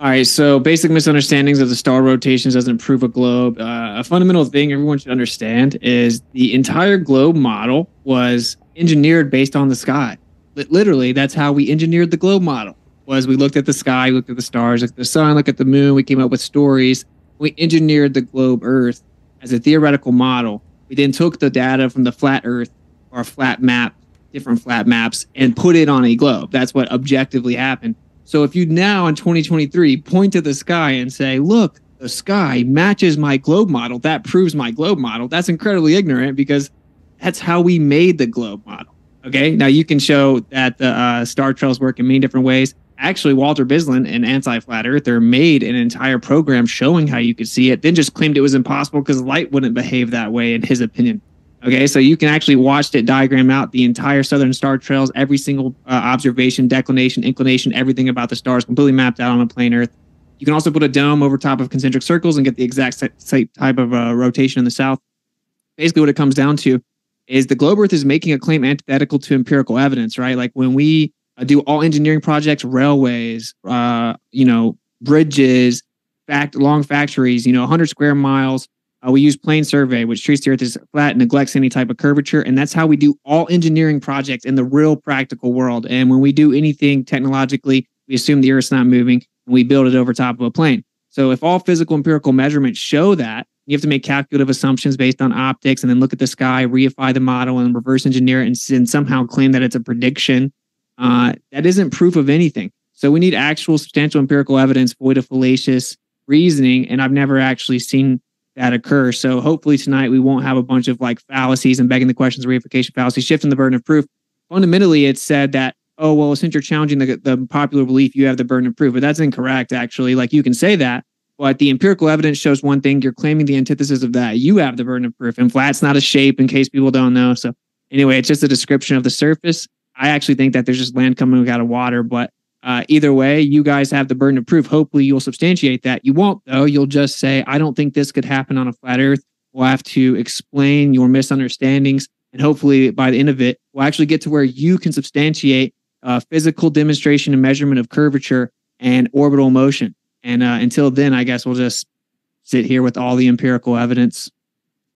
All right, so basic misunderstandings of the star rotations doesn't prove a globe. A fundamental thing everyone should understand is the entire globe model was engineered based on the sky. Literally, that's how we engineered the globe model. Was we looked at the sky, looked at the stars, looked at the sun, looked at the moon. We came up with stories. We engineered the globe Earth as a theoretical model. We then took the data from the flat Earth or flat map, different flat maps, and put it on a globe. That's what objectively happened. So if you now in 2023 point to the sky and say, look, the sky matches my globe model, that proves my globe model, that's incredibly ignorant because that's how we made the globe model. Okay, now you can show that the star trails work in many different ways. Actually, Walter Bislin, an anti-flat earther, made an entire program showing how you could see it, then just claimed it was impossible because light wouldn't behave that way, in his opinion. Okay, so you can actually watch it diagram out the entire southern star trails, every single observation, declination, inclination, everything about the stars completely mapped out on a plane Earth. You can also put a dome over top of concentric circles and get the exact type of rotation in the south. Basically, what it comes down to is the globe Earth is making a claim antithetical to empirical evidence, right? Like when we do all engineering projects, railways, bridges, long factories, 100 square miles. We use plane survey, which treats the Earth as flat and neglects any type of curvature. And that's how we do all engineering projects in the real practical world. And when we do anything technologically, we assume the Earth's not moving and we build it over top of a plane. So if all physical empirical measurements show that, you have to make calculative assumptions based on optics and then look at the sky, reify the model and reverse engineer it and somehow claim that it's a prediction. That isn't proof of anything. So we need actual substantial empirical evidence void of fallacious reasoning. And I've never actually seen that occur. So hopefully tonight we won't have a bunch of like fallacies and begging the questions, reification fallacies, shifting the burden of proof. Fundamentally, it's said that, oh, well, since you're challenging the popular belief, you have the burden of proof. But that's incorrect, actually. Like you can say that, but the empirical evidence shows one thing. You're claiming the antithesis of that. You have the burden of proof. And flat's not a shape, in case people don't know. So anyway, it's just a description of the surface. I actually think that there's just land coming out of water, but either way, you guys have the burden of proof. Hopefully you'll substantiate that. You won't, though. You'll just say, I don't think this could happen on a flat Earth. We'll have to explain your misunderstandings. And hopefully by the end of it, we'll actually get to where you can substantiate physical demonstration and measurement of curvature and orbital motion. And until then, I guess we'll just sit here with all the empirical evidence.